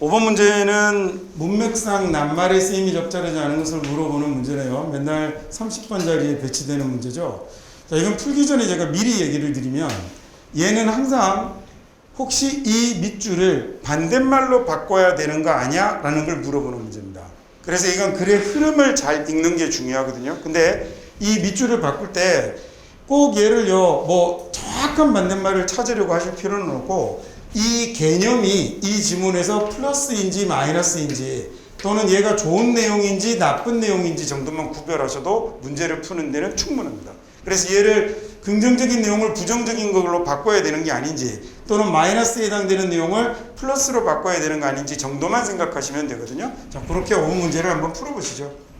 5번 문제는 문맥상 낱말의 쓰임이 적절하지 않은 것을 물어보는 문제네요. 맨날 30번 자리에 배치되는 문제죠. 자, 이건 풀기 전에 제가 미리 얘기를 드리면 얘는 항상 혹시 이 밑줄을 반대말로 바꿔야 되는 거 아니야? 라는 걸 물어보는 문제입니다. 그래서 이건 글의 흐름을 잘 읽는 게 중요하거든요. 근데 이 밑줄을 바꿀 때 꼭 얘를요, 뭐 정확한 반대말을 찾으려고 하실 필요는 없고 이 개념이 이 지문에서 플러스인지 마이너스인지 또는 얘가 좋은 내용인지 나쁜 내용인지 정도만 구별하셔도 문제를 푸는 데는 충분합니다. 그래서 얘를 긍정적인 내용을 부정적인 걸로 바꿔야 되는 게 아닌지 또는 마이너스에 해당되는 내용을 플러스로 바꿔야 되는 거 아닌지 정도만 생각하시면 되거든요. 자, 그렇게 5번 문제를 한번 풀어보시죠.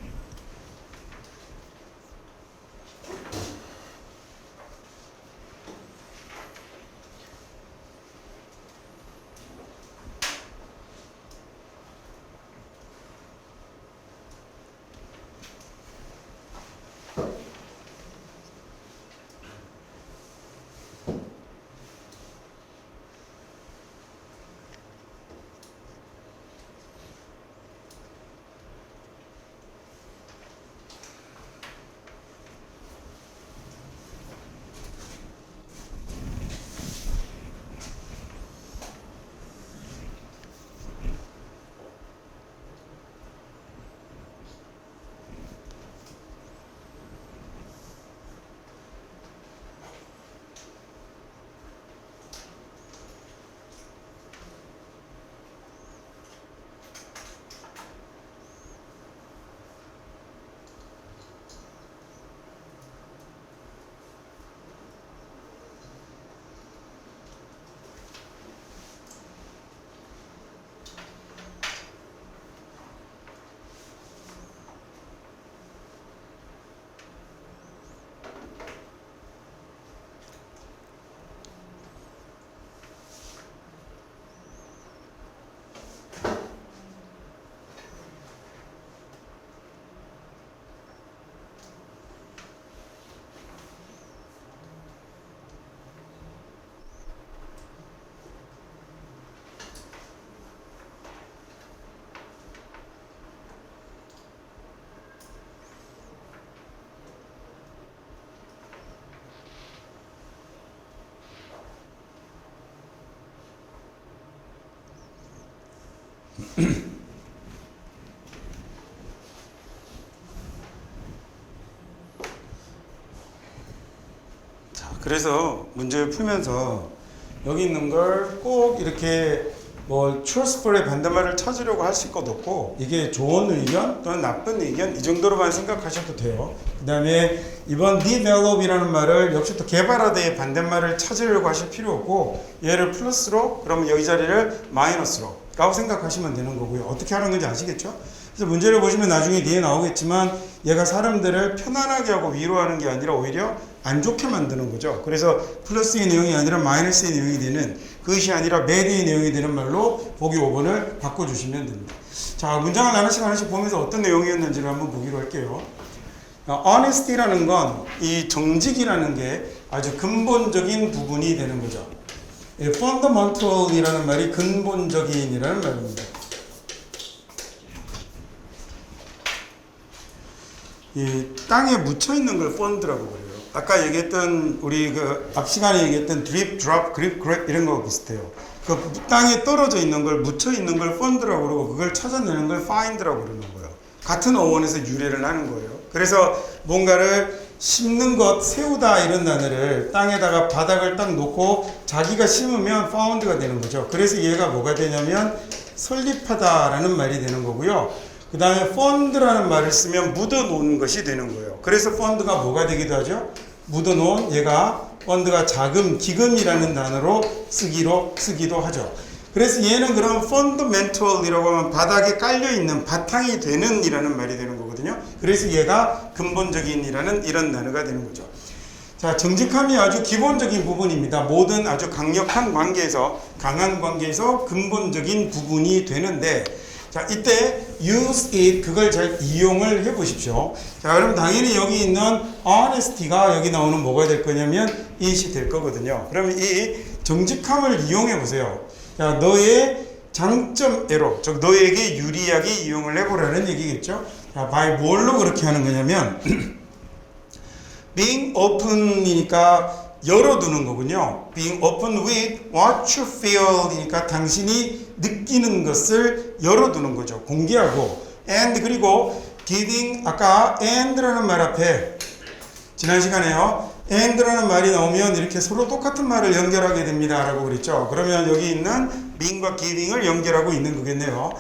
자, 그래서 문제를 풀면서 여기 있는 걸 꼭 이렇게 뭐 truthful의 반대말을 찾으려고 하실 것 없고 이게 좋은 의견 또는 나쁜 의견 이 정도로만 생각하셔도 돼요. 그 다음에 이번 develop이라는 말을 역시 또 개발하다의 반대말을 찾으려고 하실 필요 없고 얘를 플러스로 그러면 여기 자리를 마이너스로 라고 생각하시면 되는 거고요. 어떻게 하는 건지 아시겠죠? 그래서 문제를 보시면 나중에 뒤에 나오겠지만 얘가 사람들을 편안하게 하고 위로하는 게 아니라 오히려 안 좋게 만드는 거죠. 그래서 플러스의 내용이 아니라 마이너스의 내용이 되는 그것이 아니라 배드의 내용이 되는 말로 보기 5번을 바꿔주시면 됩니다. 자, 문장을 하나씩 보면서 어떤 내용이었는지를 한번 보기로 할게요. honesty라는 건 이 정직이라는 게 아주 근본적인 부분이 되는 거죠. fundamental이라는 말이 근본적인이라는 말입니다. 이 땅에 묻혀 있는 걸 펀드라고 그래요. 아까 얘기했던 우리 그 앞 시간에 얘기했던 드립, 드롭, 그립, 그랩 이런 거 비슷해요. 그 땅에 떨어져 있는 걸 묻혀 있는 걸 펀드라고 그러고 그걸 찾아내는 걸 find라고 그러는 거예요. 같은 어원에서 유래를 하는 거예요. 그래서 뭔가를 심는 것, 세우다 이런 단어를 땅에다가 바닥을 딱 놓고 자기가 심으면 found가 되는 거죠. 그래서 얘가 뭐가 되냐면 설립하다라는 말이 되는 거고요. 그 다음에 fund라는 말을 쓰면 묻어놓은 것이 되는 거예요. 그래서 fund가 뭐가 되기도 하죠? 묻어놓은 얘가 fund가 자금, 기금이라는 단어로 쓰기도 하죠. 그래서 얘는 그럼 fundamental이라고 하면 바닥에 깔려있는 바탕이 되는 이라는 말이 되는 거거든요. 그래서 얘가 근본적인이라는 이런 단어가 되는 거죠. 자, 정직함이 아주 기본적인 부분입니다. 모든 아주 강력한 관계에서, 강한 관계에서 근본적인 부분이 되는데 자, 이때 use it 그걸 잘 이용을 해 보십시오. 자, 그럼 당연히 여기 있는 honesty가 여기 나오는 뭐가 될 거냐면 it이 될 거거든요. 그러면 이 정직함을 이용해 보세요. 자, 너의 장점애로, 즉 너에게 유리하게 이용을 해보라는 얘기겠죠. 자, by 뭘로 그렇게 하는 거냐면 being open이니까 열어두는 거군요. being open with what you feel이니까 당신이 느끼는 것을 열어두는 거죠. 공개하고 and 그리고 giving 아까 and라는 말 앞에 지난 시간에요. and라는 말이 나오면 이렇게 서로 똑같은 말을 연결하게 됩니다 라고 그랬죠. 그러면 여기 있는 being과 giving을 연결하고 있는 거겠네요.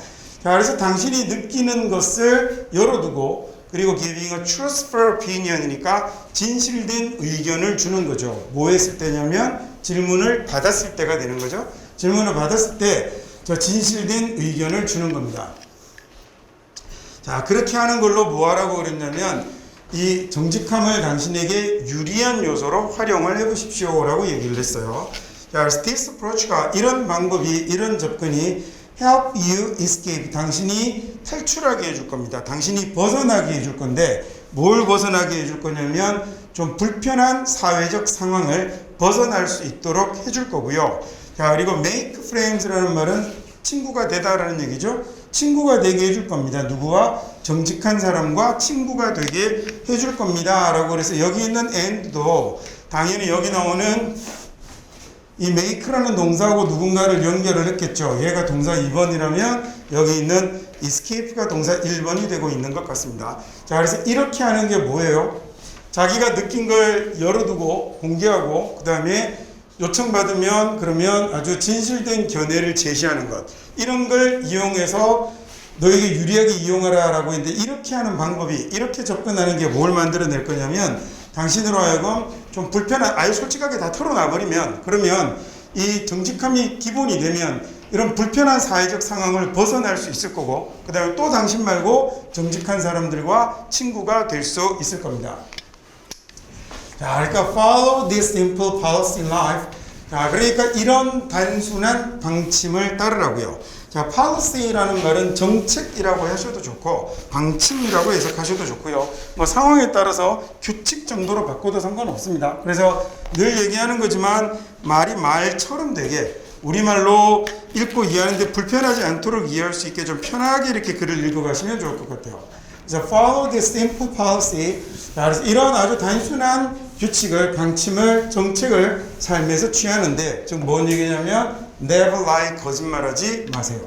자, 그래서 당신이 느끼는 것을 열어두고 그리고 giving a truthful opinion이니까 진실된 의견을 주는 거죠. 뭐 했을 때냐면 질문을 받았을 때가 되는 거죠. 질문을 받았을 때 저 진실된 의견을 주는 겁니다. 자, 그렇게 하는 걸로 뭐 하라고 그랬냐면 이 정직함을 당신에게 유리한 요소로 활용을 해보십시오 라고 얘기를 했어요. 자, 그래서 this approach가 이런 방법이 이런 접근이 help you escape 당신이 탈출하게 해줄 겁니다. 당신이 벗어나게 해줄 건데 뭘 벗어나게 해줄 거냐면 좀 불편한 사회적 상황을 벗어날 수 있도록 해줄 거고요. 자, 그리고 make friends라는 말은 친구가 되다라는 얘기죠. 친구가 되게 해줄 겁니다. 누구와? 정직한 사람과 친구가 되게 해줄 겁니다 라고 그래서 여기 있는 and도 당연히 여기 나오는 이 make라는 동사하고 누군가를 연결을 했겠죠. 얘가 동사 2번이라면 여기 있는 escape가 동사 1번이 되고 있는 것 같습니다. 자, 그래서 이렇게 하는 게 뭐예요? 자기가 느낀 걸 열어두고 공개하고 그 다음에 요청받으면 그러면 아주 진실된 견해를 제시하는 것, 이런 걸 이용해서 너에게 유리하게 이용하라 라고 했는데 이렇게 하는 방법이, 이렇게 접근하는 게 뭘 만들어낼 거냐면 당신으로 하여금 좀 불편한, 아예 솔직하게 다 털어놔버리면 그러면 이 정직함이 기본이 되면 이런 불편한 사회적 상황을 벗어날 수 있을 거고 그 다음에 또 당신 말고 정직한 사람들과 친구가 될 수 있을 겁니다. 자, 그러니까 follow this simple policy in life. 자, 그러니까 이런 단순한 방침을 따르라고요. 자, policy라는 말은 정책이라고 하셔도 좋고 방침이라고 해석하셔도 좋고요. 뭐 상황에 따라서 규칙 정도로 바꿔도 상관없습니다. 그래서 늘 얘기하는 거지만 말이 말처럼 되게 우리말로 읽고 이해하는데 불편하지 않도록 이해할 수 있게 좀 편하게 이렇게 글을 읽어가시면 좋을 것 같아요. 그래서 follow this simple policy. 자, 그래서 이런 아주 단순한 규칙을, 방침을, 정책을 삶에서 취하는데 즉 뭔 얘기냐면 never lie, 거짓말하지 마세요.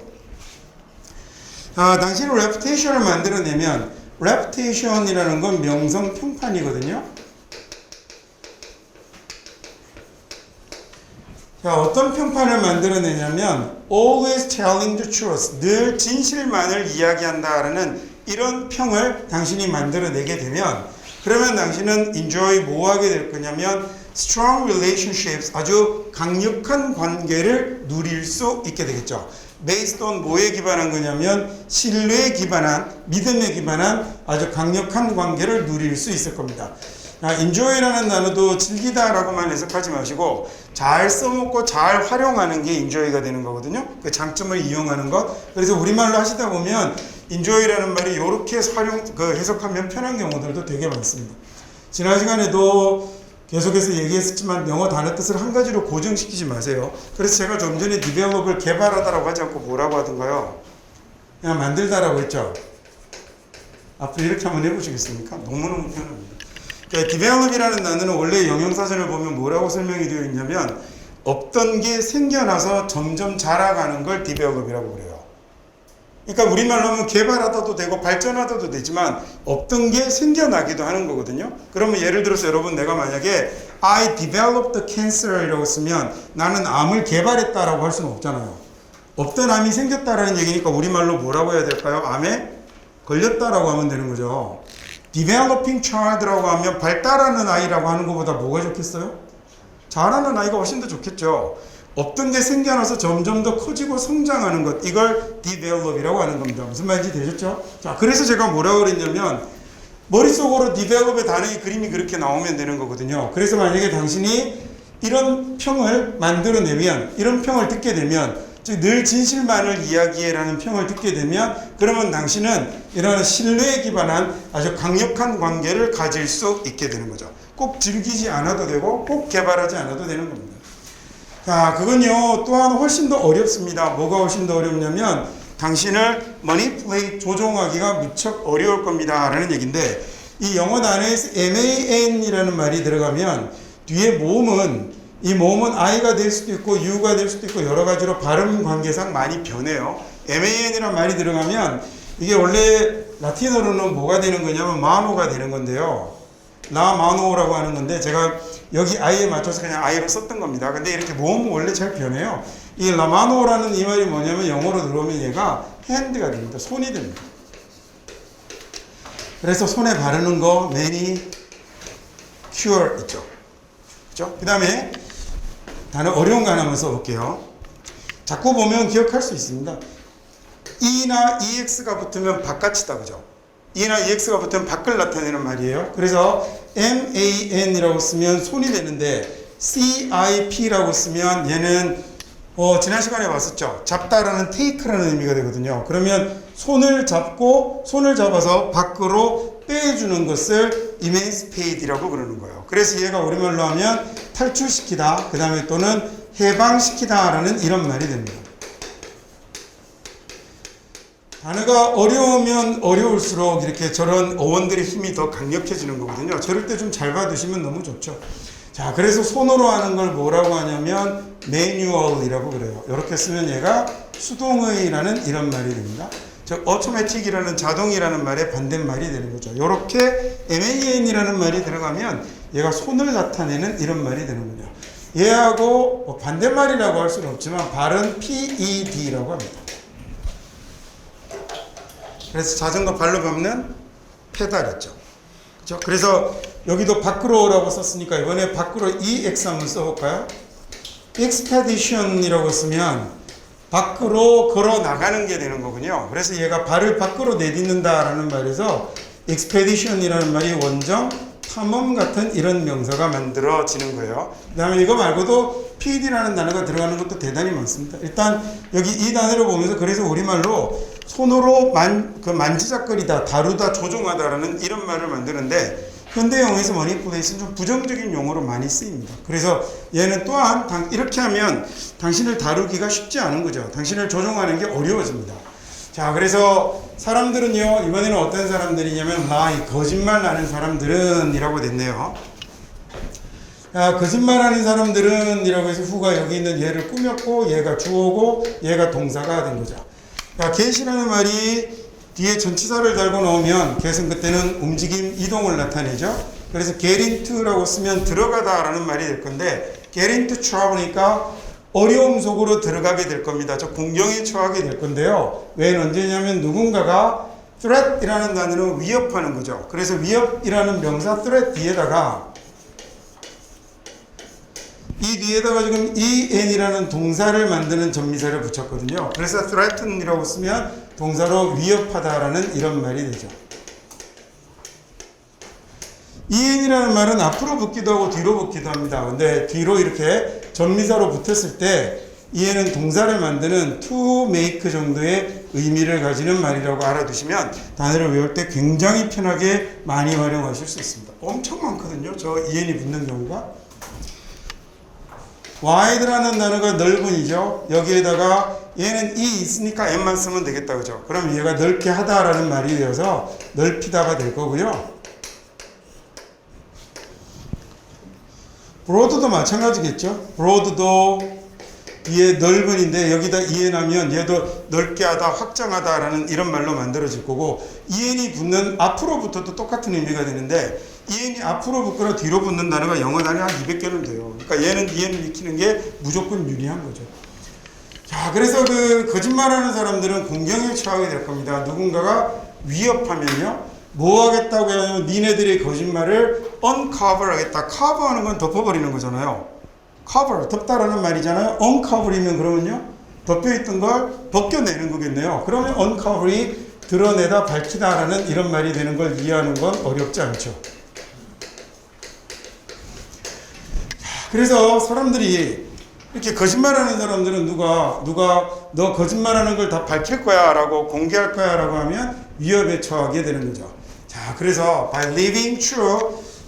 아, 당신이 reputation을 만들어내면 reputation이라는 건 명성 평판이거든요. 자, 어떤 평판을 만들어내냐면 always telling the truth, 늘 진실만을 이야기한다라는 이런 평을 당신이 만들어내게 되면 그러면 당신은 enjoy 뭐 하게 될 거냐면 strong relationships, 아주 강력한 관계를 누릴 수 있게 되겠죠. based on 뭐에 기반한 거냐면 신뢰에 기반한, 믿음에 기반한 아주 강력한 관계를 누릴 수 있을 겁니다. enjoy라는 단어도 즐기다라고만 해석하지 마시고 잘 써먹고 잘 활용하는 게 enjoy가 되는 거거든요. 그 장점을 이용하는 것. 그래서 우리말로 하시다 보면 enjoy라는 말이 이렇게 해석하면 편한 경우들도 되게 많습니다. 지난 시간에도 계속해서 얘기했었지만 영어 단어 뜻을 한 가지로 고정시키지 마세요. 그래서 제가 좀 전에 develop을 개발하다라고 하지 않고 뭐라고 하던가요? 그냥 만들다라고 했죠. 앞으로 이렇게 한번 해보시겠습니까? 너무너무 편합니다. 그러니까 develop이라는 단어는 원래 영영사전을 보면 뭐라고 설명이 되어 있냐면 없던 게 생겨나서 점점 자라가는 걸 develop이라고 그래요. 그러니까 우리말로 하면 개발하다도 되고 발전하다도 되지만 없던 게 생겨나기도 하는 거거든요. 그러면 예를 들어서 여러분 내가 만약에 I developed the cancer이라고 쓰면 나는 암을 개발했다라고 할 수는 없잖아요. 없던 암이 생겼다라는 얘기니까 우리말로 뭐라고 해야 될까요? 암에 걸렸다라고 하면 되는 거죠. developing child라고 하면 발달하는 아이라고 하는 것보다 뭐가 좋겠어요? 자라는 아이가 훨씬 더 좋겠죠. 없던 게 생겨나서 점점 더 커지고 성장하는 것, 이걸 develop이라고 하는 겁니다. 무슨 말인지 되셨죠? 자, 그래서 제가 뭐라고 그랬냐면 머릿속으로 develop의 단어의 그림이 그렇게 나오면 되는 거거든요. 그래서 만약에 당신이 이런 평을 만들어내면, 이런 평을 듣게 되면, 즉 늘 진실만을 이야기해라는 평을 듣게 되면 그러면 당신은 이런 신뢰에 기반한 아주 강력한 관계를 가질 수 있게 되는 거죠. 꼭 즐기지 않아도 되고 꼭 개발하지 않아도 되는 겁니다. 자, 그건요, 또한 훨씬 더 어렵습니다. 뭐가 훨씬 더 어렵냐면, 당신을 manipulate, 조종하기가 무척 어려울 겁니다. 라는 얘기인데, 이 영어 단어에서 man이라는 말이 들어가면, 뒤에 모음은, 이 모음은 I가 될 수도 있고, U가 될 수도 있고, 여러 가지로 발음 관계상 많이 변해요. man이라는 말이 들어가면, 이게 원래 라틴어로는 뭐가 되는 거냐면, 마노가 되는 건데요. 라마노라고 하는 건데 제가 여기 I에 맞춰서 그냥 I로 썼던 겁니다. 근데 이렇게 모음은 원래 잘 변해요. 이 라마노라는 이 말이 뭐냐면 영어로 들어오면 얘가 핸드가 됩니다. 손이 됩니다. 그래서 손에 바르는 거 매니 큐어 있죠. 그죠? 그 다음에 단어 어려운 거 하나만 써볼게요. 자꾸 보면 기억할 수 있습니다. E나 EX가 붙으면 바깥이다. 그죠? E나 EX가 붙으면 밖을 나타내는 말이에요. 그래서 MAN이라고 쓰면 손이 되는데 CIP라고 쓰면 얘는 지난 시간에 봤었죠. 잡다라는 take라는 의미가 되거든요. 그러면 손을 잡아서 밖으로 빼주는 것을 emancipate이라고 그러는 거예요. 그래서 얘가 우리말로 하면 탈출시키다, 그 다음에 또는 해방시키다 라는 이런 말이 됩니다. 단어가 어려우면 어려울수록 이렇게 저런 어원들의 힘이 더 강력해지는 거거든요. 저럴 때 좀 잘 봐두시면 너무 좋죠. 자, 그래서 손으로 하는 걸 뭐라고 하냐면 매뉴얼이라고 그래요. 이렇게 쓰면 얘가 수동의라는 이런 말이 됩니다. 즉 automatic이라는 자동이라는 말의 반대말이 되는 거죠. 이렇게 man이라는 말이 들어가면 얘가 손을 나타내는 이런 말이 되는군요. 얘하고 반대말이라고 할 수는 없지만 발은 PED라고 합니다. 그래서 자전거 발로 밟는 페달이죠. 그렇죠? 그래서 여기도 밖으로라고 썼으니까 이번에 밖으로 EX 한번 써볼까요? expedition이라고 쓰면 밖으로 걸어 나가는 게 되는 거군요. 그래서 얘가 발을 밖으로 내딛는다라는 말에서 expedition이라는 말이 원정, 탐험 같은 이런 명사가 만들어지는 거예요. 그 다음에 이거 말고도 PD라는 단어가 들어가는 것도 대단히 많습니다. 일단 여기 이 단어를 보면서 그래서 우리말로 손으로 만지작거리다, 다루다, 조종하다라는 이런 말을 만드는데 현대 영어에서 manipulate는 좀 부정적인 용어로 많이 쓰입니다. 그래서 얘는 또한 이렇게 하면 당신을 다루기가 쉽지 않은 거죠. 당신을 조종하는 게 어려워집니다. 자, 그래서 사람들은요, 이번에는 어떤 사람들이냐면 lie, 거짓말 하는 사람들은 이라고 됐네요. 자, 거짓말하는 사람들은 이라고 해서 후가 여기 있는 얘를 꾸몄고 얘가 주어고 얘가 동사가 된 거죠. 자, get이라는 말이 뒤에 전치사를 달고 나오면 get은 그때는 움직임, 이동을 나타내죠. 그래서 get into라고 쓰면 들어가다 라는 말이 될 건데 get into trouble니까 어려움 속으로 들어가게 될 겁니다. 저 공경에 처하게 될 건데요. 왜 언제냐면 누군가가 threat이라는 단어는 위협하는 거죠. 그래서 위협이라는 명사 threat 뒤에다가 이 뒤에다가 지금 en이라는 동사를 만드는 전미사를 붙였거든요. 그래서 threaten이라고 쓰면 동사로 위협하다라는 이런 말이 되죠. en이라는 말은 앞으로 붙기도 하고 뒤로 붙기도 합니다. 근데 뒤로 이렇게 전미사로 붙었을 때 en은 동사를 만드는 to make 정도의 의미를 가지는 말이라고 알아두시면 단어를 외울 때 굉장히 편하게 많이 활용하실 수 있습니다. 엄청 많거든요. 저 en이 붙는 경우가. wide라는 단어가 넓은이죠. 여기에다가 얘는 E 있으니까 M만 쓰면 되겠다. 그죠? 그럼 얘가 넓게 하다라는 말이 되어서 넓히다가 될 거고요. broad도 마찬가지겠죠. broad도 뒤에 넓은인데 여기다 en하면 얘도 넓게 하다, 확장하다라는 이런 말로 만들어질 거고 en이 붙는 앞으로 붙어도 똑같은 의미가 되는데 en이 앞으로 붙거나 뒤로 붙는 단어가 영어 단위 한 200개는 돼요. 그러니까 얘는 en을 익히는 게 무조건 유리한 거죠. 자, 그래서 그 거짓말하는 사람들은 공경에 처하게 될 겁니다. 누군가가 위협하면요. 뭐 하겠다고 하냐면 니네들의 거짓말을 uncover 하겠다. cover하는 건 덮어버리는 거잖아요. cover, 덮다라는 말이잖아요. uncover이면 그러면요. 덮여있던 걸 벗겨내는 거겠네요. 그러면 uncover이 드러내다, 밝히다라는 이런 말이 되는 걸 이해하는 건 어렵지 않죠. 그래서 사람들이 이렇게 거짓말하는 사람들은 누가 너 거짓말하는 걸 다 밝힐 거야 라고 공개할 거야 라고 하면 위협에 처하게 되는 거죠. 자, 그래서 by living true,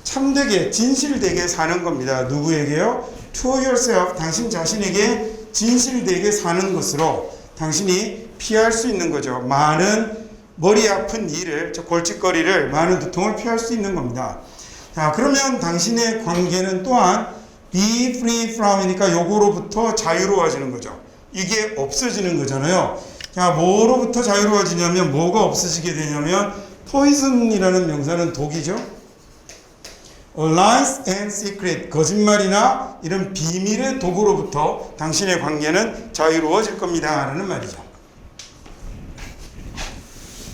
참되게 진실되게 사는 겁니다. 누구에게요? to yourself, 당신 자신에게 진실되게 사는 것으로 당신이 피할 수 있는 거죠. 많은 머리 아픈 일을, 골칫거리를, 많은 두통을 피할 수 있는 겁니다. 자, 그러면 당신의 관계는 또한 be free from이니까 요거로부터 자유로워지는 거죠. 이게 없어지는 거잖아요. 자, 뭐로부터 자유로워지냐면, 뭐가 없어지게 되냐면, poison이라는 명사는 독이죠. lies and secret, 거짓말이나 이런 비밀의 도구로부터 당신의 관계는 자유로워질 겁니다 라는 말이죠.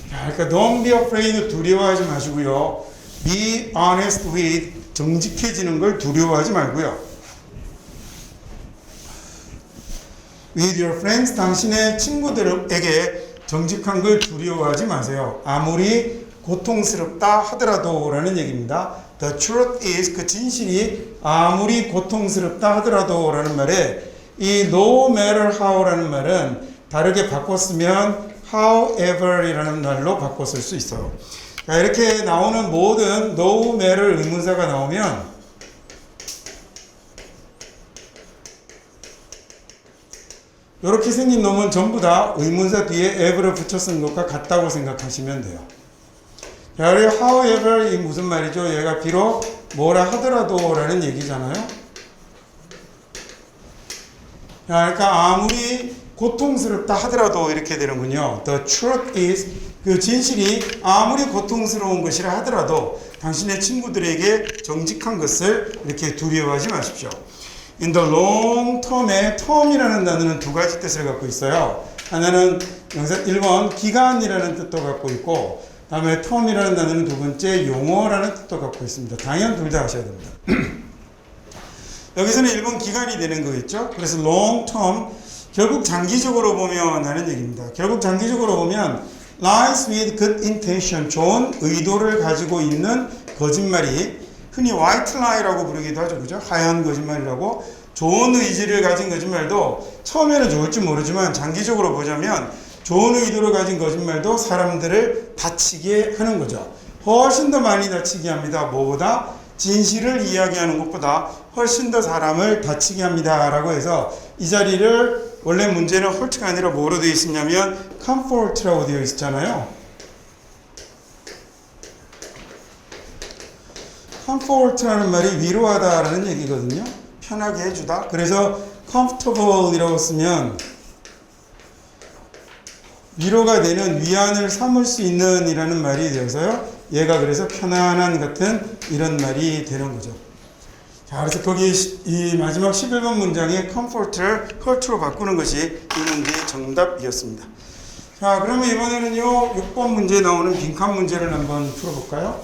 자, 그러니까 don't be afraid, 두려워하지 마시고요. be honest with, 정직해지는 걸 두려워하지 말고요. with your friends, 당신의 친구들에게 정직한 걸 두려워하지 마세요. 아무리 고통스럽다 하더라도 라는 얘기입니다. The truth is, 그 진실이 아무리 고통스럽다 하더라도 라는 말에 이 no matter how 라는 말은 다르게 바꿨으면 however 이라는 말로 바꿨을 수 있어요. 자, 이렇게 나오는 모든 no matter 의문사가 나오면 이렇게 생긴 놈은 전부 다 의문사 뒤에 ever를 붙여 쓴 것과 같다고 생각하시면 돼요. 자, 그리고 however 이 무슨 말이죠? 얘가 비록 뭐라 하더라도 라는 얘기잖아요. 자, 그러니까 아무리 고통스럽다 하더라도 이렇게 되는군요. The truth is, 그 진실이 아무리 고통스러운 것이라 하더라도 당신의 친구들에게 정직한 것을 이렇게 두려워하지 마십시오. In the long term에 term이라는 단어는 두 가지 뜻을 갖고 있어요. 하나는 명사 1번 기간이라는 뜻도 갖고 있고, 다음에 term이라는 단어는 두 번째 용어라는 뜻도 갖고 있습니다. 당연 둘 다 하셔야 됩니다. 여기서는 1번 기간이 되는 거겠죠. 그래서 long term, 결국 장기적으로 보면 하는 얘기입니다. 결국 장기적으로 보면 lies with good intention, 좋은 의도를 가지고 있는 거짓말이 흔히 white lie라고 부르기도 하죠. 그죠? 하얀 거짓말이라고. 좋은 의지를 가진 거짓말도 처음에는 좋을지 모르지만 장기적으로 보자면 좋은 의도를 가진 거짓말도 사람들을 다치게 하는 거죠. 훨씬 더 많이 다치게 합니다. 뭐보다? 진실을 이야기하는 것보다 훨씬 더 사람을 다치게 합니다. 라고 해서 이 자리를 원래 문제는 홀트가 아니라 뭐로 되어 있었냐면 comfort라고 되어 있었잖아요. comfort라는 말이 위로하다라는 얘기거든요. 편하게 해주다. 그래서 comfortable이라고 쓰면 위로가 되는, 위안을 삼을 수 있는 이라는 말이 되어서요. 얘가 그래서 편안한 같은 이런 말이 되는 거죠. 자, 그래서 거기 이 마지막 11번 문장에 comfort를 hurt로 바꾸는 것이 이 문제의 정답이었습니다. 자, 그러면 이번에는요, 6번 문제에 나오는 빈칸 문제를 한번 풀어볼까요?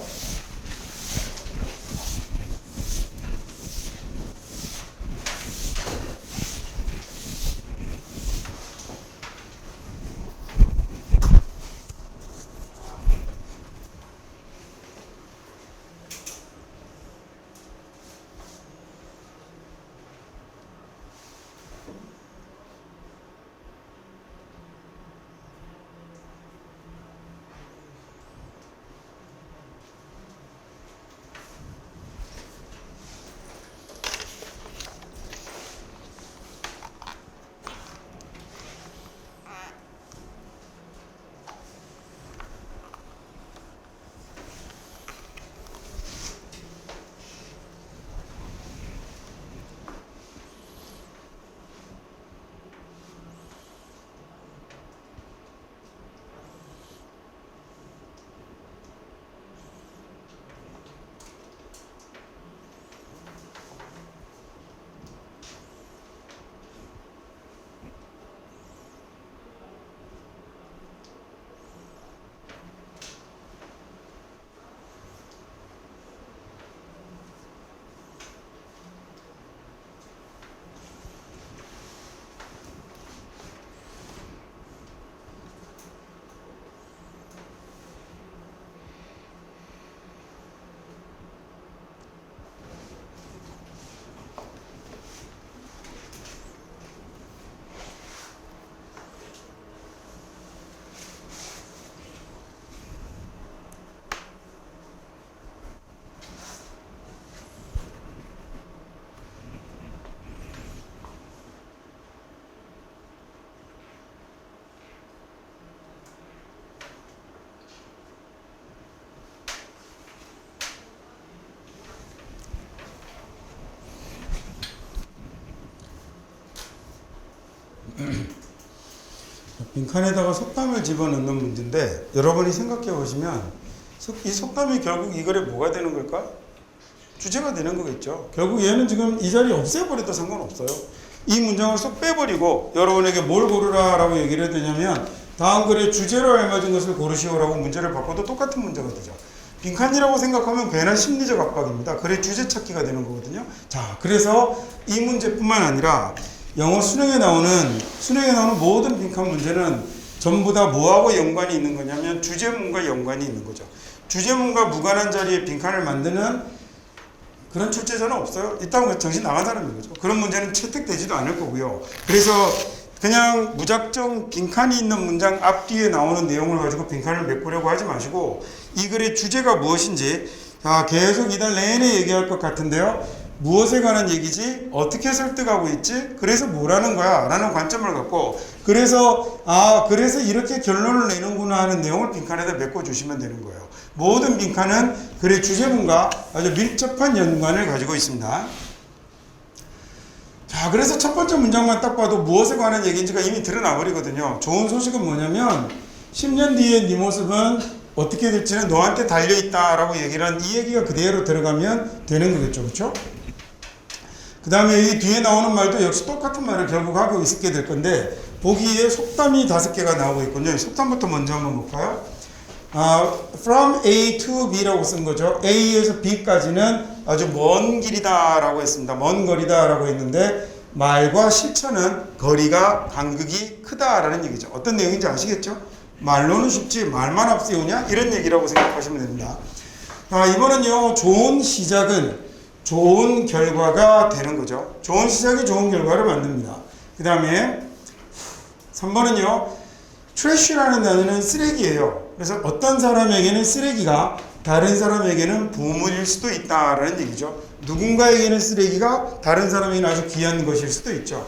빈칸에다가 속담을 집어넣는 문제인데 여러분이 생각해 보시면 이 속담이 결국 이 글에 뭐가 되는 걸까? 주제가 되는 거겠죠. 결국 얘는 지금 이 자리 없애버려도 상관없어요. 이 문장을 쏙 빼버리고 여러분에게 뭘 고르라 라고 얘기를 해야 되냐면 다음 글의 주제로 알맞은 것을 고르시오라고 문제를 바꿔도 똑같은 문제가 되죠. 빈칸이라고 생각하면 괜한 심리적 압박입니다. 글의 주제 찾기가 되는 거거든요. 자, 그래서 이 문제뿐만 아니라 영어 수능에 나오는 모든 빈칸 문제는 전부 다 뭐하고 연관이 있는 거냐면 주제문과 연관이 있는 거죠. 주제문과 무관한 자리에 빈칸을 만드는 그런 출제자는 없어요. 이따가 정신 나간 사람인 거죠. 그런 문제는 채택되지도 않을 거고요. 그래서 그냥 무작정 빈칸이 있는 문장 앞뒤에 나오는 내용을 가지고 빈칸을 메꾸려고 하지 마시고 이 글의 주제가 무엇인지 계속 이달 내내 얘기할 것 같은데요. 무엇에 관한 얘기지? 어떻게 설득하고 있지? 그래서 뭐라는 거야? 라는 관점을 갖고 그래서 이렇게 결론을 내는구나 하는 내용을 빈칸에다 메꿔주시면 되는 거예요. 모든 빈칸은 글의 주제문과 아주 밀접한 연관을 가지고 있습니다. 자, 그래서 첫 번째 문장만 딱 봐도 무엇에 관한 얘기인지가 이미 드러나 버리거든요. 좋은 소식은 뭐냐면 10년 뒤에 네 모습은 어떻게 될지는 너한테 달려있다라고 얘기를 한 이 얘기가 그대로 들어가면 되는 거겠죠. 그렇죠? 그 다음에 이 뒤에 나오는 말도 역시 똑같은 말을 결국 하고 있게 될 건데 보기에 속담이 5개가 나오고 있군요. 속담부터 먼저 한번 볼까요? From A to B라고 쓴 거죠. A에서 B까지는 아주 먼 길이다 라고 했습니다. 먼 거리다 라고 했는데 말과 실천은 거리가 간극이 크다라는 얘기죠. 어떤 내용인지 아시겠죠? 말로는 쉽지 말만 앞세우냐? 이런 얘기라고 생각하시면 됩니다. 이번은요. 좋은 시작은 좋은 결과가 되는 거죠. 좋은 시작이 좋은 결과를 만듭니다. 그 다음에 3번은요. trash라는 단어는 쓰레기예요. 그래서 어떤 사람에게는 쓰레기가 다른 사람에게는 보물일 수도 있다라는 얘기죠. 누군가에게는 쓰레기가 다른 사람에게는 아주 귀한 것일 수도 있죠.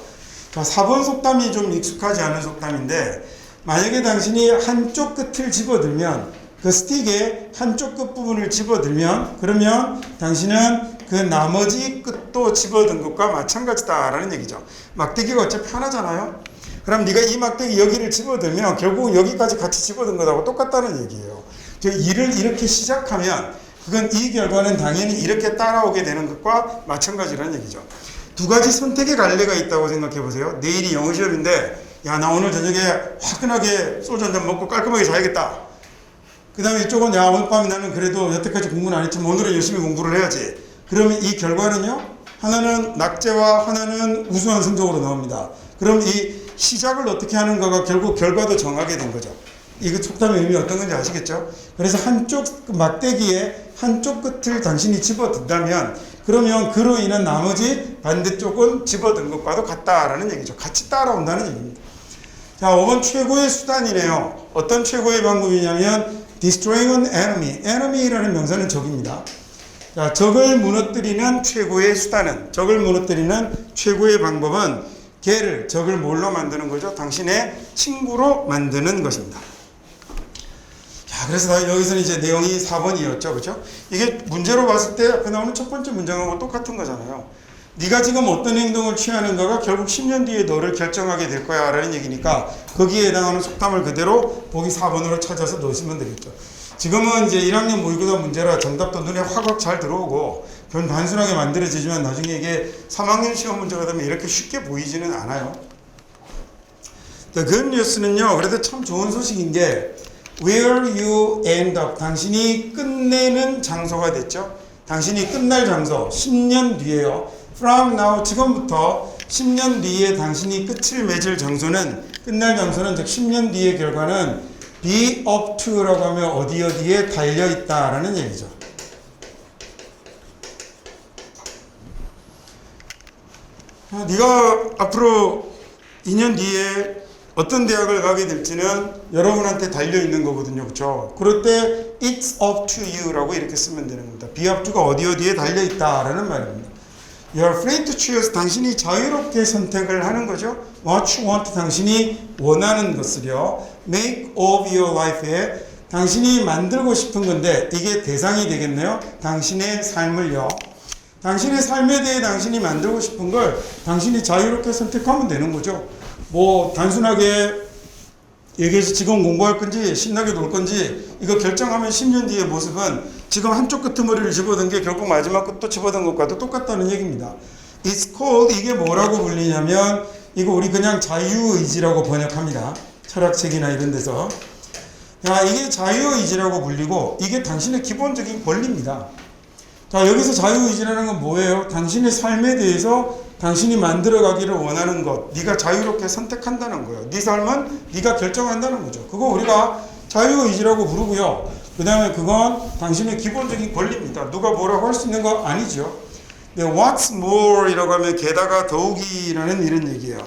자, 4번 속담이 좀 익숙하지 않은 속담인데 만약에 당신이 한쪽 끝을 집어들면 그 스틱의 한쪽 끝부분을 집어들면 그러면 당신은 그 나머지 끝도 집어든 것과 마찬가지다라는 얘기죠. 막대기가 어차피 하나잖아요. 그럼 네가 이 막대기 여기를 집어들면 결국 여기까지 같이 집어든 것하고 똑같다는 얘기예요. 일을 이렇게 시작하면 그건 이 결과는 당연히 이렇게 따라오게 되는 것과 마찬가지라는 얘기죠. 두 가지 선택의 갈래가 있다고 생각해 보세요. 내일이 영어 시험인데 야, 나 오늘 저녁에 화끈하게 소주 한잔 먹고 깔끔하게 자야겠다. 그 다음에 이쪽은 야, 오늘 밤에 나는 그래도 여태까지 공부는 안 했지만 오늘은 열심히 공부를 해야지. 그러면 이 결과는요. 하나는 낙제와 하나는 우수한 성적으로 나옵니다. 그럼 이 시작을 어떻게 하는가가 결국 결과도 정하게 된 거죠. 이거 속담의 의미 어떤 건지 아시겠죠? 그래서 한쪽 막대기에 한쪽 끝을 당신이 집어든다면 그러면 그로 인한 나머지 반대쪽은 집어든 것과도 같다라는 얘기죠. 같이 따라온다는 얘기입니다. 자, 5번 최고의 수단이네요. 어떤 최고의 방법이냐면 destroying an enemy. enemy라는 명사는 적입니다. 자, 적을 무너뜨리는 최고의 수단은 적을 무너뜨리는 최고의 방법은 적을 뭘로 만드는 거죠? 당신의 친구로 만드는 것입니다. 자, 그래서 여기서는 이제 내용이 4번이었죠. 그렇죠? 이게 문제로 봤을 때 앞에 나오는 첫 번째 문장하고 똑같은 거잖아요. 네가 지금 어떤 행동을 취하는가가 결국 10년 뒤에 너를 결정하게 될 거야 라는 얘기니까 거기에 해당하는 속담을 그대로 보기 4번으로 찾아서 넣으시면 되겠죠. 지금은 이제 1학년 모의고사 문제라 정답도 눈에 확확 잘 들어오고 그건 단순하게 만들어지지만 나중에 이게 3학년 시험 문제가 되면 이렇게 쉽게 보이지는 않아요. The good news는요, 그래도 참 좋은 소식인 게 where you end up, 당신이 끝내는 장소가 됐죠. 당신이 끝날 장소, 10년 뒤에요. From now, 지금부터 10년 뒤에 당신이 끝을 맺을 장소는, 끝날 장소는 즉 10년 뒤의 결과는 be up to라고 하면 어디에 달려있다라는 얘기죠. 네가 앞으로 2년 뒤에 어떤 대학을 가게 될지는 여러분한테 달려있는 거거든요. 그렇죠? 그럴 때 it's up to you 라고 이렇게 쓰면 되는 겁니다. be up to가 어디에 달려있다라는 말입니다. You're free to choose. 당신이 자유롭게 선택을 하는 거죠. What you want. 당신이 원하는 것을요. Make of your life에 당신이 만들고 싶은 건데 이게 대상이 되겠네요. 당신의 삶을요. 당신의 삶에 대해 당신이 만들고 싶은 걸 당신이 자유롭게 선택하면 되는 거죠. 뭐 단순하게 얘기해서 지금 공부할 건지 신나게 놀 건지 이거 결정하면 10년 뒤의 모습은 지금 한쪽 끄트머리를 집어든 게 결국 마지막 끝도 집어든 것과도 똑같다는 얘기입니다. It's called, 이게 뭐라고 불리냐면 이거 우리 그냥 자유의지라고 번역합니다. 철학책이나 이런 데서. 자, 이게 자유의지라고 불리고 이게 당신의 기본적인 권리입니다. 자, 여기서 자유의지라는 건 뭐예요? 당신의 삶에 대해서 당신이 만들어가기를 원하는 것, 네가 자유롭게 선택한다는 거예요. 네 삶은 네가 결정한다는 거죠. 그거 우리가 자유의지라고 부르고요. 그 다음에 그건 당신의 기본적인 권리입니다. 누가 뭐라고 할 수 있는 거 아니죠. 네, what's more 이라고 하면 게다가 더욱이라는 이런 얘기예요.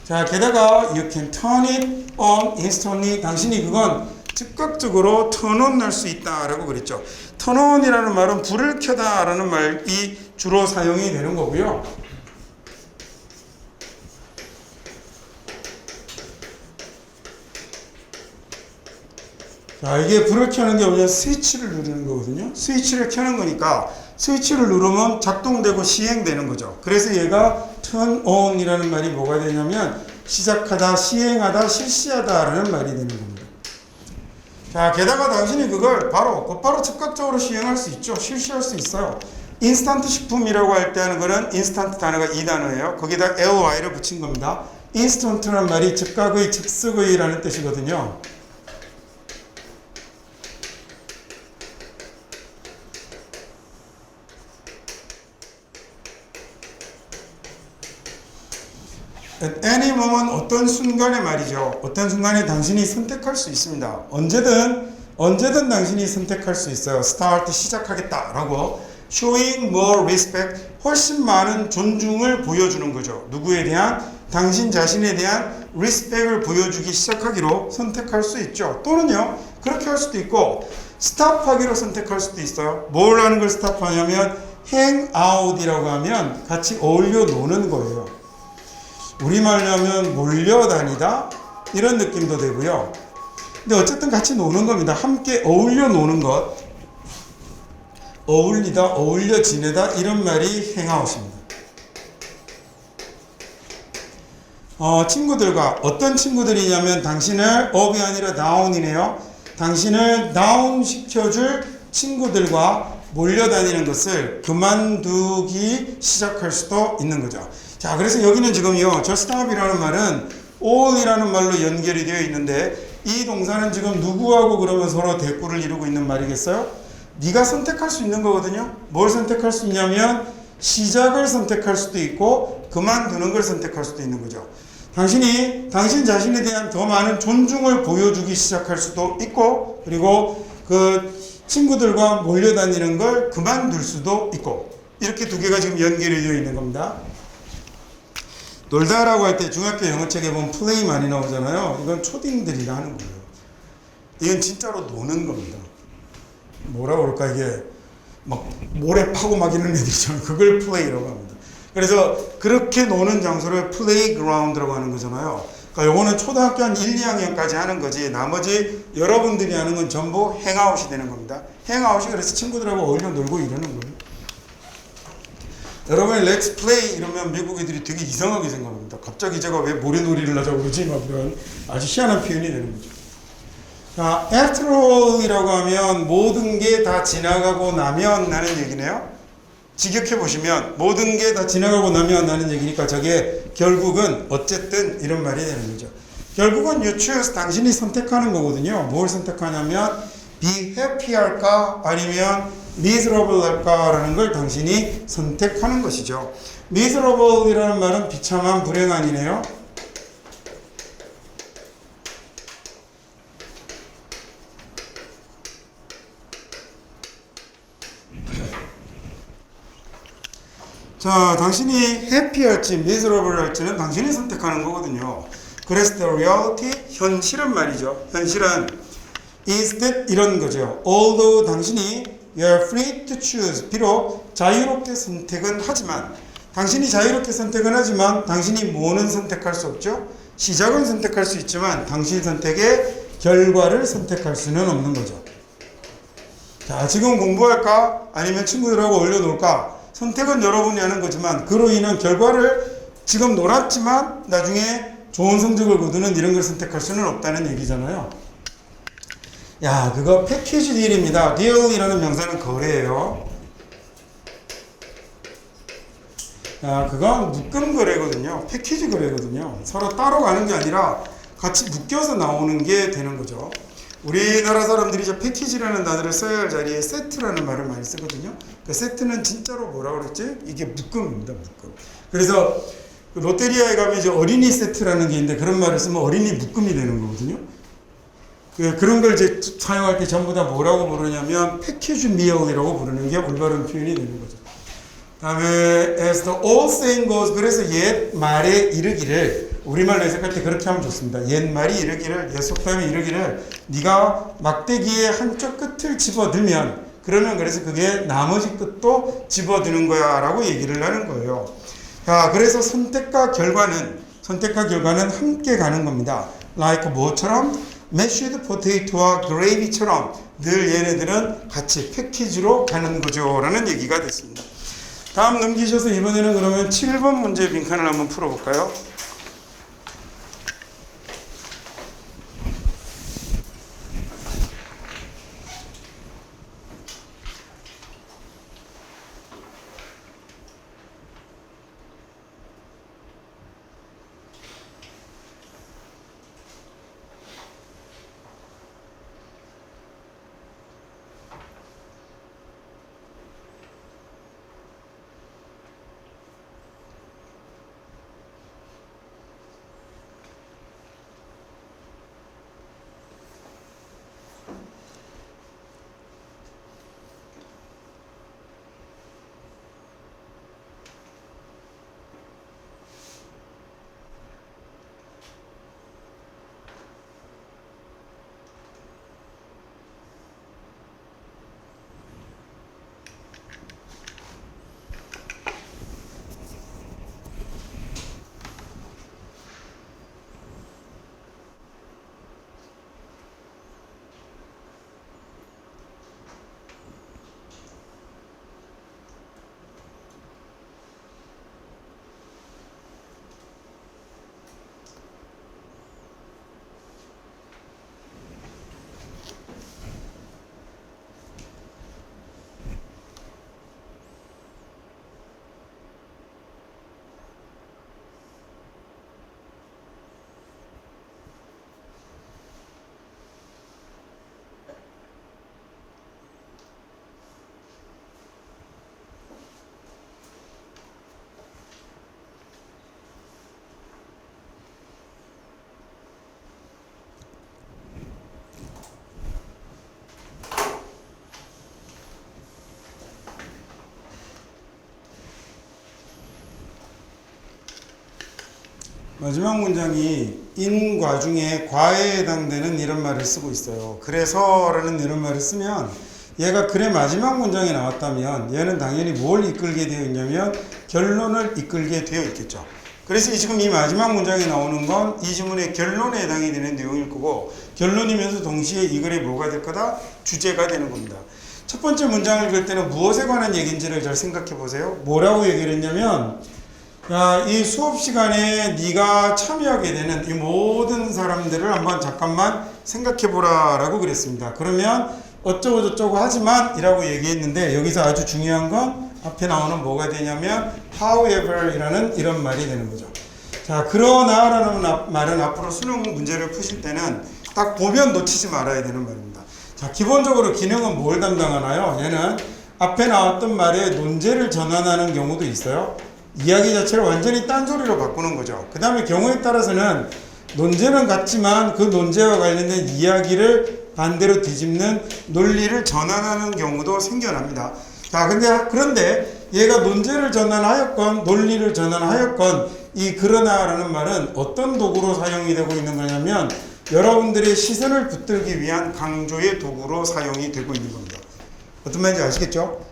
자, 게다가 you can turn it on instantly. 당신이 그건 즉각적으로 turn on 할 수 있다라고 그랬죠. turn on이라는 말은 불을 켜다라는 말이 주로 사용이 되는 거고요. 자, 이게 불을 켜는 게 뭐냐? 스위치를 누르는 거거든요. 스위치를 켜는 거니까 스위치를 누르면 작동되고 시행되는 거죠. 그래서 얘가 turn on 이라는 말이 뭐가 되냐면 시작하다, 시행하다, 실시하다라는 말이 되는 겁니다. 자, 게다가 당신이 그걸 곧바로 즉각적으로 시행할 수 있죠. 실시할 수 있어요. 인스턴트 식품이라고 할 때 하는 거는 인스턴트 단어가 이 단어예요. 거기다 ly를 붙인 겁니다. 인스턴트란 말이 즉각의, 즉석의라는 뜻이거든요. At any moment, 어떤 순간에 말이죠. 어떤 순간에 당신이 선택할 수 있습니다. 언제든 당신이 선택할 수 있어요. start, 시작하겠다라고. showing more respect, 훨씬 많은 존중을 보여주는 거죠. 누구에 대한? 당신 자신에 대한 respect을 보여주기 시작하기로 선택할 수 있죠. 또는요, 그렇게 할 수도 있고 stop하기로 선택할 수도 있어요. 뭘 하는 걸 stop하냐면 hang out이라고 하면 같이 어울려 노는 거예요. 우리말로 하면 몰려다니다 이런 느낌도 되고요. 근데 어쨌든 같이 노는 겁니다. 함께 어울려 노는 것, 어울리다, 어울려 지내다 이런 말이 행아웃입니다. 친구들과 어떤 친구들이냐면 당신을 up이 아니라 down이네요. 당신을 다운 시켜줄 친구들과 몰려다니는 것을 그만두기 시작할 수도 있는 거죠. 자, 그래서 여기는 지금요, 저 stop이라는 말은 all이라는 말로 연결이 되어 있는데 이 동사는 지금 누구하고 그러면 서로 대꾸를 이루고 있는 말이겠어요? 네가 선택할 수 있는 거거든요. 뭘 선택할 수 있냐면 시작을 선택할 수도 있고 그만두는 걸 선택할 수도 있는 거죠. 당신이 당신 자신에 대한 더 많은 존중을 보여주기 시작할 수도 있고, 그리고 그 친구들과 몰려다니는 걸 그만둘 수도 있고, 이렇게 두 개가 지금 연결이 되어 있는 겁니다. 놀다라고 할 때 중학교 영어책에 보면 플레이 많이 나오잖아요. 이건 초딩들이 하는 거예요. 이건 진짜로 노는 겁니다. 뭐라 그럴까, 이게 막 모래 파고 막 이런 애들이잖아요. 그걸 플레이라고 합니다. 그래서 그렇게 노는 장소를 플레이그라운드라고 하는 거잖아요. 그러니까 요거는 초등학교 한 1, 2학년까지 하는 거지, 나머지 여러분들이 하는 건 전부 행아웃이 되는 겁니다. 행아웃이 그래서 친구들하고 어울려 놀고 이러는 거예요. 여러분이 렛츠 플레이 이러면 미국 애들이 되게 이상하게 생각합니다. 갑자기 제가 왜 모래놀이를 하자고 그러지? 막 이런 아주 희한한 표현이 되는 거죠. 자, after all이라고 하면 모든 게 다 지나가고 나면 나는 얘기네요. 직역해 보시면 모든 게 다 지나가고 나면 나는 얘기니까 저게 결국은 어쨌든 이런 말이 되는 거죠. 결국은 you choose, 당신이 선택하는 거거든요. 뭘 선택하냐면 be happy 할까 아니면 miserable 할까라는 걸 당신이 선택하는 것이죠. miserable이라는 말은 비참한, 불행한이네요. 자, 당신이 해피할지 miserable 할지는 당신이 선택하는 거거든요. 그래서 the reality, 현실은 말이죠. 현실은 is that 이런 거죠. Although 당신이 you are free to choose, 비록 자유롭게 선택은 하지만, 당신이 자유롭게 선택은 하지만 당신이 뭐는 선택할 수 없죠. 시작은 선택할 수 있지만 당신 선택의 결과를 선택할 수는 없는 거죠. 자, 지금 공부할까 아니면 친구들하고 어울려 놀까, 선택은 여러분이 하는 거지만 그로 인한 결과를 지금 놀았지만 나중에 좋은 성적을 거두는 이런 걸 선택할 수는 없다는 얘기잖아요. 야, 그거 패키지 딜입니다. 딜이라는 명사는 거래예요. 야, 그건 묶음 거래거든요. 패키지 거래거든요. 서로 따로 가는 게 아니라 같이 묶여서 나오는 게 되는 거죠. 우리나라 사람들이 이제 패키지라는 단어를 써야 할 자리에 세트라는 말을 많이 쓰거든요. 그 세트는 진짜로 뭐라고 그랬지? 이게 묶음입니다, 묶음. 그래서 롯데리아에 가면 이제 어린이 세트라는 게 있는데 그런 말을 쓰면 어린이 묶음이 되는 거거든요. 그런 걸 이제 사용할 때 전부 다 뭐라고 부르냐면 패키지 미얼이라고 부르는 게 올바른 표현이 되는 거죠. 다음에 as the old saying goes, 그래서 옛 말에 이르기를 우리말로 해석할 때 그렇게 하면 좋습니다. 옛 말이 이르기를, 옛 속담이 이르기를 네가 막대기의 한쪽 끝을 집어들면 그러면 그래서 그게 나머지 끝도 집어드는 거야 라고 얘기를 하는 거예요. 자, 그래서 선택과 결과는 함께 가는 겁니다. like 뭐처럼? mashed potato와 gravy처럼 늘 얘네들은 같이 패키지로 가는 거죠 라는 얘기가 됐습니다. 다음 넘기셔서 이번에는 그러면 7번 문제 빈칸을 한번 풀어볼까요? 마지막 문장이 인과 중에 과에 해당되는 이런 말을 쓰고 있어요. 그래서 라는 이런 말을 쓰면 얘가 글의 마지막 문장에 나왔다면 얘는 당연히 뭘 이끌게 되어 있냐면 결론을 이끌게 되어 있겠죠. 그래서 지금 이 마지막 문장에 나오는 건 이 지문의 결론에 해당이 되는 내용일 거고 결론이면서 동시에 이 글이 뭐가 될 거다? 주제가 되는 겁니다. 첫 번째 문장을 읽을 때는 무엇에 관한 얘기인지를 잘 생각해 보세요. 뭐라고 얘기를 했냐면 야, 이 수업 시간에 네가 참여하게 되는 이 모든 사람들을 한번 잠깐만 생각해 보라 라고 그랬습니다. 그러면 어쩌고 저쩌고 하지만 이라고 얘기했는데 여기서 아주 중요한 건 앞에 나오는 뭐가 되냐면 however 이라는 이런 말이 되는 거죠. 자, 그러나 라는 말은 앞으로 수능 문제를 푸실 때는 딱 보면 놓치지 말아야 되는 말입니다. 자, 기본적으로 기능은 뭘 담당하나요? 얘는 앞에 나왔던 말에 논제를 전환하는 경우도 있어요. 이야기 자체를 완전히 딴소리로 바꾸는 거죠. 그 다음에 경우에 따라서는 논제는 같지만 그 논제와 관련된 이야기를 반대로 뒤집는 논리를 전환하는 경우도 생겨납니다. 자, 그런데 얘가 논제를 전환하였건 논리를 전환하였건 이 그러나라는 말은 어떤 도구로 사용이 되고 있는 거냐면 여러분들의 시선을 붙들기 위한 강조의 도구로 사용이 되고 있는 겁니다. 어떤 말인지 아시겠죠?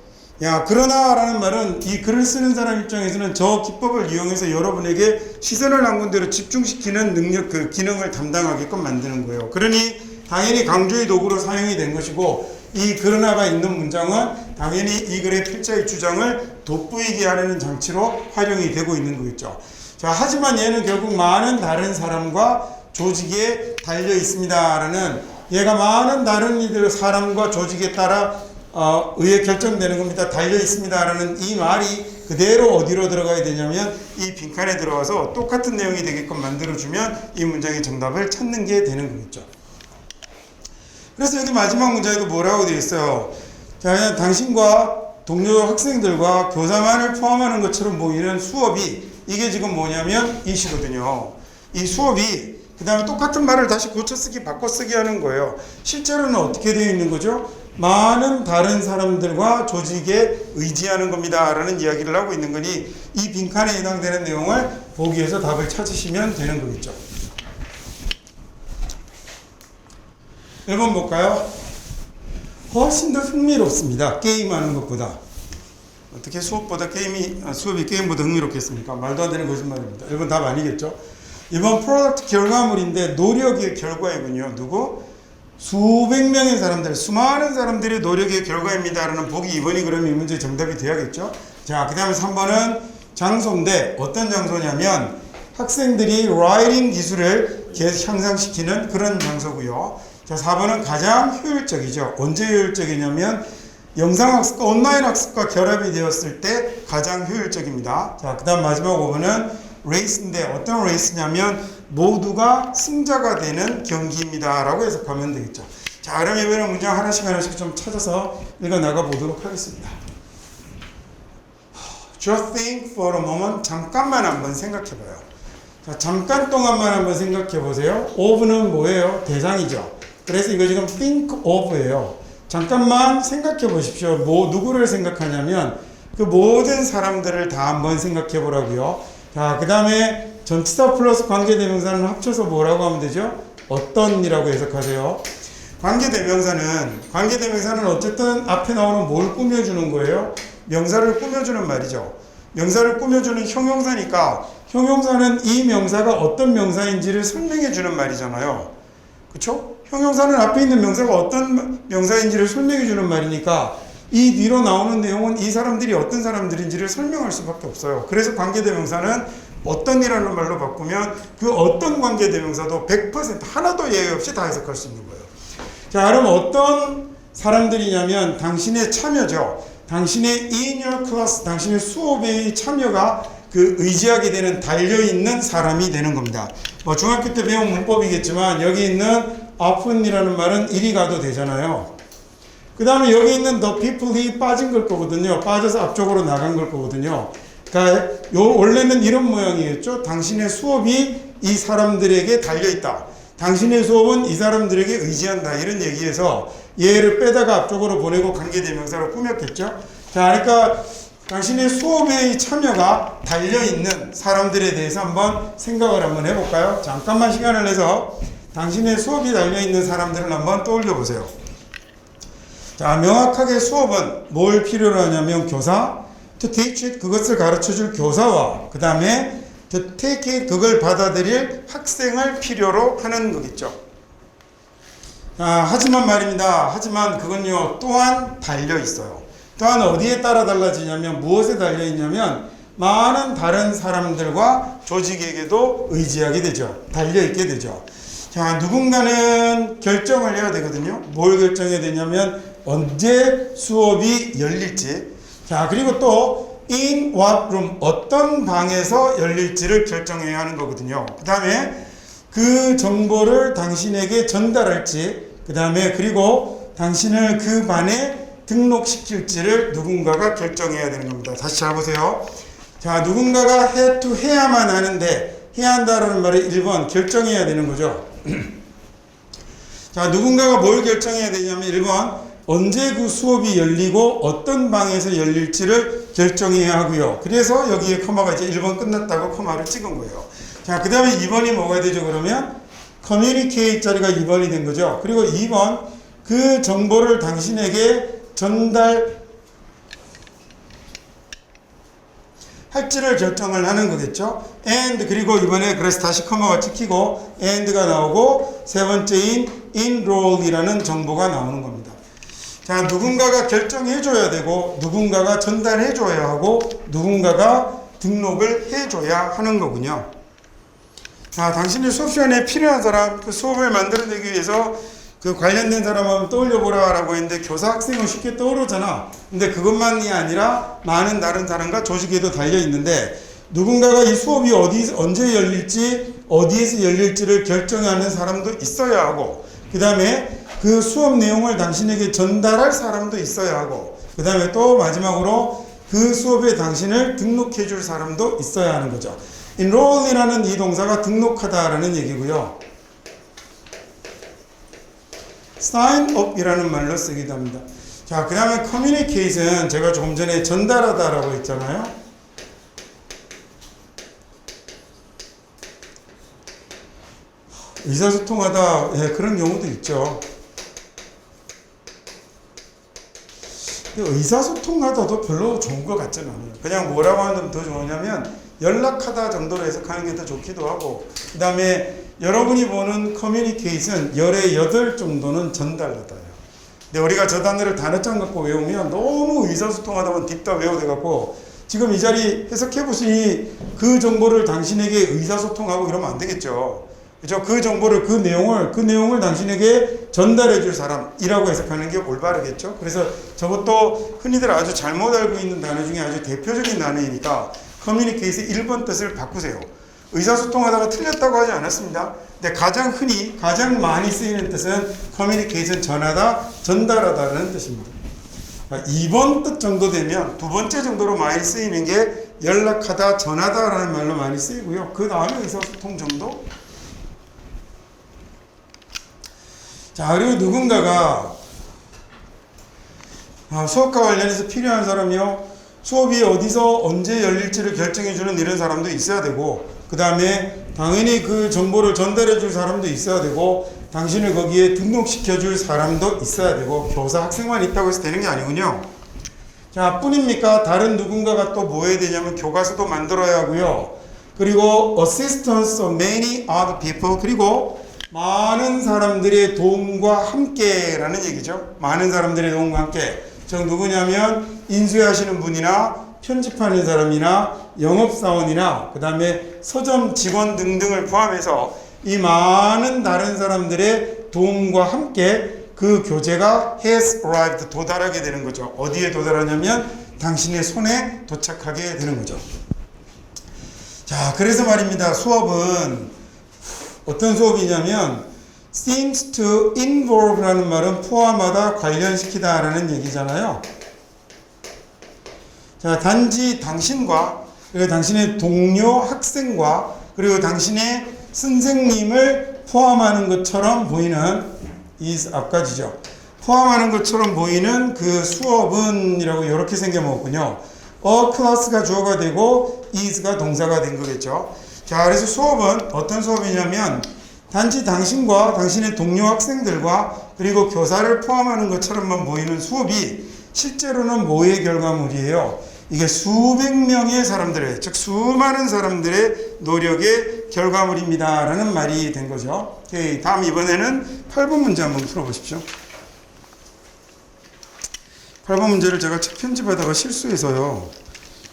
야, 그러나라는 말은 이 글을 쓰는 사람 입장에서는 저 기법을 이용해서 여러분에게 시선을 한 군데로 집중시키는 능력, 그 기능을 담당하게끔 만드는 거예요. 그러니 당연히 강조의 도구로 사용이 된 것이고 이 그러나가 있는 문장은 당연히 이 글의 필자의 주장을 돋보이게 하려는 장치로 활용이 되고 있는 거겠죠. 자, 하지만 얘는 결국 많은 다른 사람과 조직에 달려 있습니다라는, 얘가 많은 다른 이들 사람과 조직에 따라 의해 결정되는 겁니다. 달려 있습니다라는 이 말이 그대로 어디로 들어가야 되냐면 이 빈칸에 들어가서 똑같은 내용이 되게끔 만들어주면 이 문장의 정답을 찾는 게 되는 거겠죠. 그래서 여기 마지막 문장에도 뭐라고 되어 있어요? 자, 당신과 동료 학생들과 교사만을 포함하는 것처럼 보이는 수업이, 이게 지금 뭐냐면 이시거든요. 이 수업이 그 다음에 똑같은 말을 다시 고쳐쓰기 바꿔쓰기 하는 거예요. 실제로는 어떻게 되어 있는 거죠? 많은 다른 사람들과 조직에 의지하는 겁니다 라는 이야기를 하고 있는 거니 이 빈칸에 해당되는 내용을 보기 위해서 답을 찾으시면 되는 거겠죠. 1번 볼까요? 훨씬 더 흥미롭습니다. 게임하는 것보다. 어떻게 수업이 게임보다 흥미롭겠습니까? 말도 안 되는 거짓말입니다. 1번 답 아니겠죠? 2번 프로덕트 결과물인데 노력의 결과이군요. 누구? 수백 명의 사람들, 수많은 사람들의 노력의 결과입니다 라는 보기 2번이 그러면 이 문제의 정답이 돼야겠죠. 자, 그 다음에 3번은 장소인데 어떤 장소냐면 학생들이 라이팅 기술을 계속 향상시키는 그런 장소고요. 자, 4번은 가장 효율적이죠. 언제 효율적이냐면 영상학습과 온라인 학습과 결합이 되었을 때 가장 효율적입니다. 자, 그 다음 마지막 5번은 레이스인데 어떤 레이스냐면 모두가 승자가 되는 경기입니다 라고 해석하면 되겠죠. 자, 그럼 이번에 문장 하나씩 좀 찾아서 읽어 나가 보도록 하겠습니다. Just think for a moment. 잠깐만 한번 생각해 봐요. 자, 잠깐 동안만 한번 생각해 보세요. of는 뭐예요? 대상이죠. 그래서 이거 지금 think of예요. 잠깐만 생각해 보십시오. 누구를 생각하냐면 그 모든 사람들을 다 한번 생각해 보라고요. 자, 그 다음에 전치사 플러스 관계대명사는 합쳐서 뭐라고 하면 되죠? 어떤이라고 해석하세요. 관계대명사는 어쨌든 앞에 나오는 뭘 꾸며주는 거예요? 명사를 꾸며주는 말이죠. 명사를 꾸며주는 형용사니까 형용사는 이 명사가 어떤 명사인지를 설명해주는 말이잖아요. 그쵸? 형용사는 앞에 있는 명사가 어떤 명사인지를 설명해주는 말이니까 이 뒤로 나오는 내용은 이 사람들이 어떤 사람들인지를 설명할 수밖에 없어요. 그래서 관계대명사는 어떤이라는 말로 바꾸면 그 어떤 관계대명사도 100% 하나도 예외 없이 다 해석할 수 있는 거예요. 자, 그럼 어떤 사람들이냐면 당신의 참여죠. 당신의 in your class, 당신의 수업의 참여가 그 의지하게 되는 달려있는 사람이 되는 겁니다. 뭐 중학교 때 배운 문법이겠지만 여기 있는 often이라는 말은 이리 가도 되잖아요. 그 다음에 여기 있는 the people이 빠진 걸 거거든요. 빠져서 앞쪽으로 나간 걸 거거든요. 그러니까 원래는 이런 모양이겠죠. 당신의 수업이 이 사람들에게 달려있다. 당신의 수업은 이 사람들에게 의지한다. 이런 얘기에서 얘를 빼다가 앞쪽으로 보내고 관계대명사로 꾸몄겠죠. 자, 그러니까 당신의 수업의 참여가 달려있는 사람들에 대해서 한번 생각을 한번 해볼까요? 잠깐만 시간을 내서 당신의 수업이 달려있는 사람들을 한번 떠올려 보세요. 자, 명확하게 수업은 뭘 필요로 하냐면 교사, to teach it, 그것을 가르쳐줄 교사와 그 다음에 to take it, 그걸 받아들일 학생을 필요로 하는 거겠죠. 하지만 말입니다. 하지만 그건요 또한 달려있어요. 또한 어디에 따라 달라지냐면 무엇에 달려있냐면 많은 다른 사람들과 조직에게도 의지하게 되죠. 달려있게 되죠. 자, 누군가는 결정을 해야 되거든요. 뭘 결정해야 되냐면 언제 수업이 열릴지, 자, 그리고 또 in what room, 어떤 방에서 열릴지를 결정해야 하는 거거든요. 그 다음에 그 정보를 당신에게 전달할지, 그 다음에 그리고 당신을 그 반에 등록시킬지를 누군가가 결정해야 되는 겁니다. 다시 잘 보세요. 자, 누군가가 해야만 하는데, 해야 한다라는 말이 1번 결정해야 되는 거죠. 자, 누군가가 뭘 결정해야 되냐면 1번 언제 그 수업이 열리고 어떤 방에서 열릴지를 결정해야 하고요. 그래서 여기에 커마가 이제 1번 끝났다고 커마를 찍은 거예요. 자, 그 다음에 2번이 뭐가 되죠? 그러면 communicate 자리가 2번이 된 거죠. 그리고 2번 그 정보를 당신에게 할지를 결정을 하는 거겠죠. and 그리고 이번에 그래서 다시 커마가 찍히고 and가 나오고 세 번째인 enroll이라는 정보가 나오는 겁니다. 자, 누군가가 결정해 줘야 되고 누군가가 전달해 줘야 하고 누군가가 등록을 해줘야 하는 거군요. 자, 당신의 수업 시간에 필요한 사람, 그 수업을 만들어내기 위해서 그 관련된 사람 한번 떠올려보라 라고 했는데 교사 학생은 쉽게 떠오르잖아. 근데 그것만이 아니라 많은 다른 사람과 조직에도 달려있는데 누군가가 이 수업이 언제 열릴지 어디에서 열릴지를 결정하는 사람도 있어야 하고 그 다음에 그 수업 내용을 당신에게 전달할 사람도 있어야 하고 그 다음에 또 마지막으로 그 수업에 당신을 등록해 줄 사람도 있어야 하는 거죠. enroll이라는 이 동사가 등록하다라는 얘기고요. sign up이라는 말로 쓰기도 합니다. 자, 그 다음에 communicate은 제가 조금 전에 전달하다라고 했잖아요. 의사소통하다, 예, 그런 경우도 있죠. 의사소통하다도 별로 좋은 것 같지는 않아요. 그냥 뭐라고 하면 더 좋으냐면 연락하다 정도로 해석하는 게 더 좋기도 하고 그 다음에 여러분이 보는 커뮤니케이션 열의 8 정도는 전달하다예요. 근데 우리가 저 단어를 단어장 갖고 외우면 너무 의사소통하다 보면 딥다 외워돼갖고 지금 이 자리 해석해보시니 그 정보를 당신에게 의사소통하고 이러면 안 되겠죠. 그죠? 그 정보를, 그 내용을 당신에게 전달해 줄 사람이라고 해석하는 게 올바르겠죠? 그래서 저것도 흔히들 아주 잘못 알고 있는 단어 중에 아주 대표적인 단어이니까 커뮤니케이션의 1번 뜻을 바꾸세요. 의사소통하다가 틀렸다고 하지 않았습니다. 근데 가장 많이 쓰이는 뜻은 커뮤니케이션 전하다, 전달하다라는 뜻입니다. 2번 뜻 정도 되면 두 번째 정도로 많이 쓰이는 게 연락하다, 전하다라는 말로 많이 쓰이고요. 그 다음에 의사소통 정도? 자, 그리고 누군가가 수업과 관련해서 필요한 사람이요. 수업이 어디서 언제 열릴지를 결정해주는 이런 사람도 있어야 되고 그 다음에 당연히 그 정보를 전달해 줄 사람도 있어야 되고 당신을 거기에 등록시켜 줄 사람도 있어야 되고 교사 학생만 있다고 해서 되는 게 아니군요. 자, 뿐입니까? 다른 누군가가 또 뭐 해야 되냐면 교과서도 만들어야 하고요. 그리고 assistance of many other people 그리고 많은 사람들의 도움과 함께라는 얘기죠. 많은 사람들의 도움과 함께. 즉 누구냐면 인수하시는 분이나 편집하는 사람이나 영업사원이나 그 다음에 서점 직원 등등을 포함해서 이 많은 다른 사람들의 도움과 함께 그 교재가 has arrived 도달하게 되는 거죠. 어디에 도달하냐면 당신의 손에 도착하게 되는 거죠. 자, 그래서 말입니다. 수업은 어떤 수업이냐면 seems to involve라는 말은 포함하다, 관련시키다 라는 얘기잖아요. 자, 단지 당신과 그리고 당신의 동료 학생과 그리고 당신의 선생님을 포함하는 것처럼 보이는 이 앞가지죠. 포함하는 것처럼 보이는 그 수업은 이라고 이렇게 생겨먹었군요. class가 주어가 되고 is가 동사가 된 거겠죠. 자, 그래서 수업은 어떤 수업이냐면 단지 당신과 당신의 동료 학생들과 그리고 교사를 포함하는 것처럼만 보이는 수업이 실제로는 뭐의 결과물이에요? 이게 수백 명의 사람들의, 즉 수많은 사람들의 노력의 결과물입니다 라는 말이 된 거죠. 오케이, 다음 이번에는 8번 문제 한번 풀어보십시오. 8번 문제를 제가 책 편집하다가 실수해서요.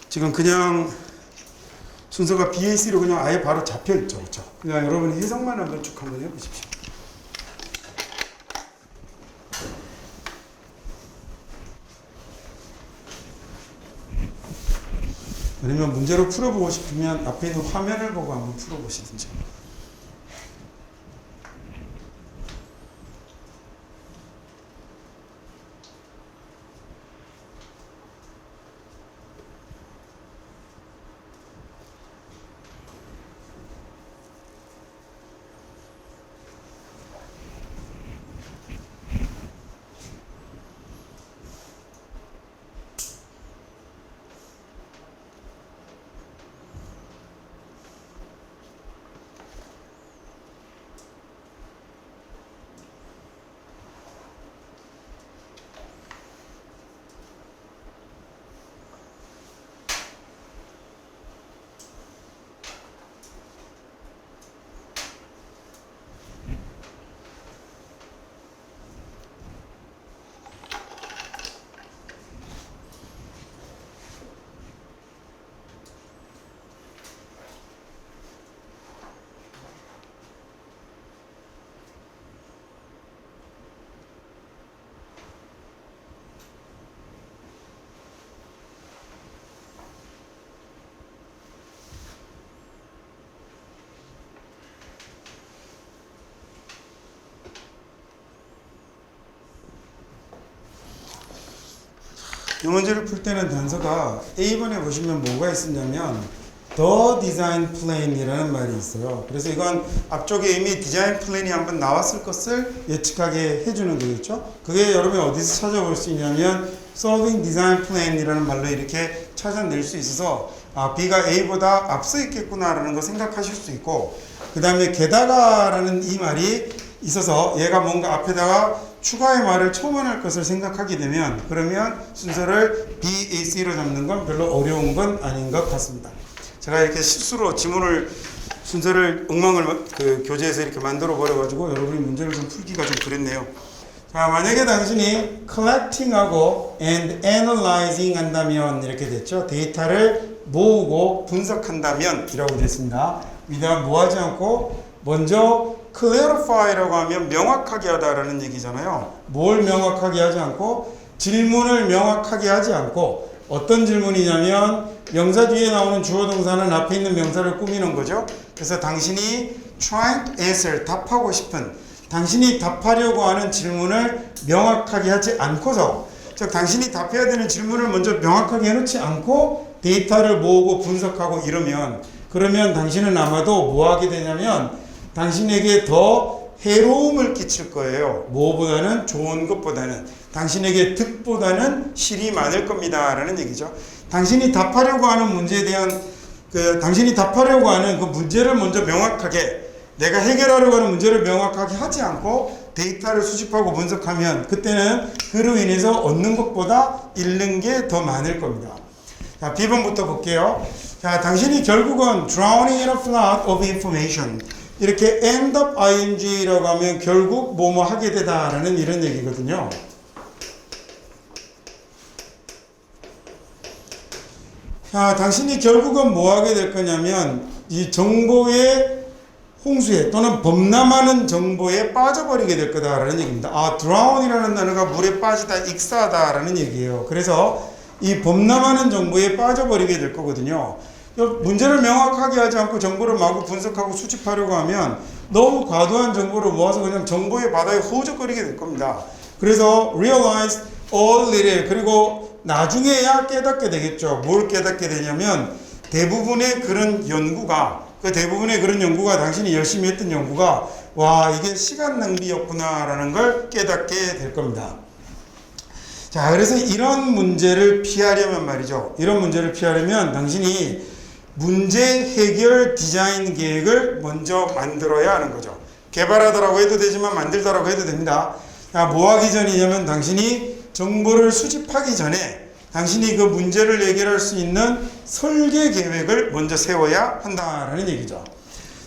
지금 그냥 순서가 BAC로 그냥 아예 바로 잡혀있죠. 그렇죠? 그냥 여러분이 해석만 한번 쭉 한번 해보십시오. 아니면 문제로 풀어보고 싶으면 앞에 있는 화면을 보고 한번 풀어보시든지. 이 문제를 풀 때는 단서가 A번에 보시면 뭐가 있었냐면 The Design Plan이라는 말이 있어요. 그래서 이건 앞쪽에 이미 디자인 플랜이 한번 나왔을 것을 예측하게 해주는 거겠죠. 그게 여러분이 어디서 찾아볼 수 있냐면 Solving Design Plan이라는 말로 이렇게 찾아낼 수 있어서 B가 A보다 앞서 있겠구나라는 거 생각하실 수 있고, 그 다음에 게다가라는 이 말이 있어서 얘가 뭔가 앞에다가 추가의 말을 첨언할 것을 생각하게 되면 그러면 순서를 B, A, C로 잡는 건 별로 어려운 건 아닌 것 같습니다. 제가 이렇게 실수로 지문을 순서를 엉망을 교재에서 이렇게 만들어 버려가지고 여러분이 문제를 좀 풀기가 좀 그랬네요. 자, 만약에 당신이 collecting하고 and analyzing 한다면 이렇게 됐죠. 데이터를 모으고 분석한다면 이라고 됐습니다. 위대가 뭐 하지 않고 먼저 clarify라고 하면 명확하게 하다라는 얘기잖아요. 뭘 명확하게 하지 않고 질문을 명확하게 하지 않고 어떤 질문이냐면 명사 뒤에 나오는 주어 동사는 앞에 있는 명사를 꾸미는 거죠. 그래서 당신이 trying to answer, 답하고 싶은, 당신이 답하려고 하는 질문을 명확하게 하지 않고서, 즉 당신이 답해야 되는 질문을 먼저 명확하게 해놓지 않고 데이터를 모으고 분석하고 이러면, 그러면 당신은 아마도 뭐 하게 되냐면 당신에게 더 해로움을 끼칠 거예요. 뭐보다는 좋은 것보다는 당신에게 득보다는 실이 많을 겁니다 라는 얘기죠. 당신이 답하려고 하는 문제에 대한 당신이 답하려고 하는 그 문제를 먼저 명확하게, 내가 해결하려고 하는 문제를 명확하게 하지 않고 데이터를 수집하고 분석하면 그때는 그로 인해서 얻는 것보다 잃는 게 더 많을 겁니다. 자, B번부터 볼게요. 자, 당신이 결국은 drowning in a flood of information, 이렇게 end up ing라고 하면 결국 뭐뭐 하게 되다라는 이런 얘기거든요. 자, 당신이 결국은 뭐 하게 될 거냐면 이 정보의 홍수에 또는 범람하는 정보에 빠져버리게 될 거다라는 얘기입니다. drown이라는 단어가 물에 빠지다, 익사하다라는 얘기예요. 그래서 이 범람하는 정보에 빠져버리게 될 거거든요. 문제를 명확하게 하지 않고 정보를 마구 분석하고 수집하려고 하면 너무 과도한 정보를 모아서 그냥 정보의 바다에 허우적거리게 될 겁니다. 그래서 realize all little, 그리고 나중에야 깨닫게 되겠죠. 뭘 깨닫게 되냐면 대부분의 그런 연구가, 당신이 열심히 했던 연구가 와, 이게 시간 낭비였구나 라는 걸 깨닫게 될 겁니다. 자, 그래서 이런 문제를 피하려면 말이죠. 이런 문제를 피하려면 당신이 문제 해결 디자인 계획을 먼저 만들어야 하는 거죠. 개발하더라고 해도 되지만 만들더라고 해도 됩니다. 자, 뭐 하기 전이냐면 당신이 정보를 수집하기 전에 당신이 그 문제를 해결할 수 있는 설계 계획을 먼저 세워야 한다라는 얘기죠.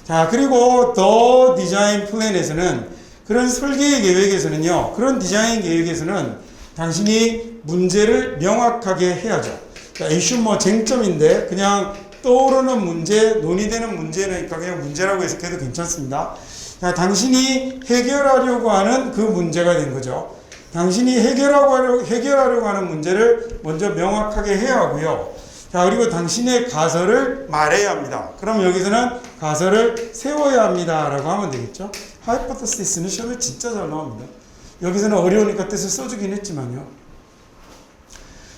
자, 그리고 더 디자인 플랜에서는, 그런 설계 계획에서는요, 그런 디자인 계획에서는 당신이 문제를 명확하게 해야죠. 자, 이슈 뭐 쟁점인데 그냥 떠오르는 문제, 논의되는 문제니까 그냥 문제라고 해석해도 괜찮습니다. 자, 당신이 해결하려고 하는 그 문제가 된 거죠. 당신이 해결하려고 하는 문제를 먼저 명확하게 해야 하고요. 자, 그리고 당신의 가설을 말해야 합니다. 그럼 여기서는 가설을 세워야 합니다 라고 하면 되겠죠. 하이포테시스는 시험에 진짜 잘 나옵니다. 여기서는 어려우니까 뜻을 써주긴 했지만요.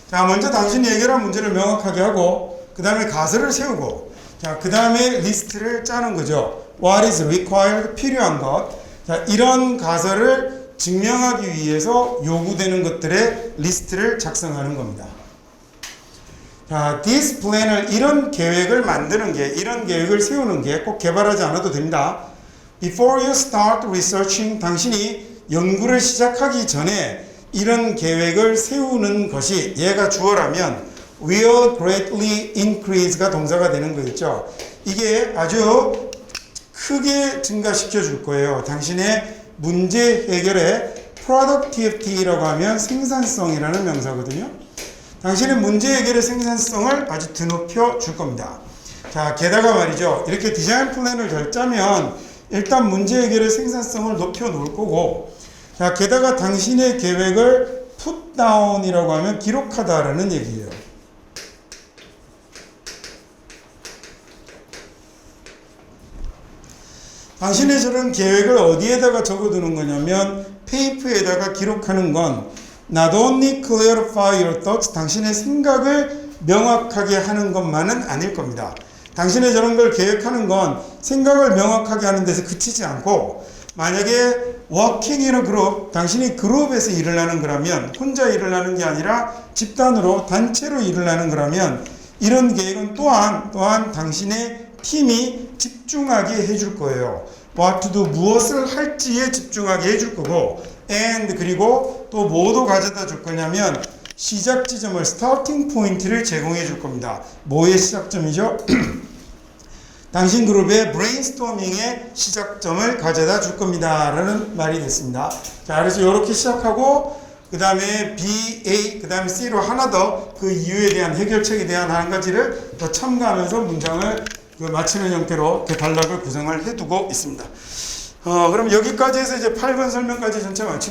자, 먼저 당신이 해결한 문제를 명확하게 하고 그 다음에 가설을 세우고, 자, 그 다음에 리스트를 짜는 거죠. What is required? 필요한 것. 자, 이런 가설을 증명하기 위해서 요구되는 것들의 리스트를 작성하는 겁니다. 자, this plan을, 이런 계획을 만드는 게, 이런 계획을 세우는 게 꼭 개발하지 않아도 됩니다. Before you start researching, 당신이 연구를 시작하기 전에 이런 계획을 세우는 것이, 얘가 주어라면 will greatly increase가 동사가 되는 거겠죠. 이게 아주 크게 증가시켜 줄 거예요. 당신의 문제 해결의 productivity라고 하면 생산성이라는 명사거든요. 당신의 문제 해결의 생산성을 아주 드높여 줄 겁니다. 자, 게다가 말이죠. 이렇게 디자인 플랜을 잘 짜면 일단 문제 해결의 생산성을 높여 놓을 거고, 자, 게다가 당신의 계획을 put down이라고 하면 기록하다라는 얘기예요. 당신의 저런 계획을 어디에다가 적어두는 거냐면 페이퍼에다가 기록하는 건 not only clarify your thoughts, 당신의 생각을 명확하게 하는 것만은 아닐 겁니다. 당신의 저런 걸 계획하는 건 생각을 명확하게 하는 데서 그치지 않고, 만약에 working in a group, 당신이 그룹에서 일을 하는 거라면, 혼자 일을 하는 게 아니라 집단으로 단체로 일을 하는 거라면, 이런 계획은 또한 당신의 팀이 집중하게 해줄 거예요. what to do, 무엇을 할지에 집중하게 해줄 거고, and 그리고 또 뭐도 가져다 줄 거냐면 시작 지점을, 스타팅 포인트를 제공해 줄 겁니다. 뭐의 시작점이죠? 당신 그룹의 브레인스토밍의 시작점을 가져다 줄 겁니다 라는 말이 됐습니다. 자, 그래서 이렇게 시작하고 그 다음에 B, A, 그 다음에 C로 하나 더 그 이유에 대한 해결책에 대한 한 가지를 더 첨가하면서 문장을 마치는 형태로 이렇게 단락을 구성을 해두고 있습니다. 그럼 여기까지 해서 이제 8번 설명까지 전체 마치고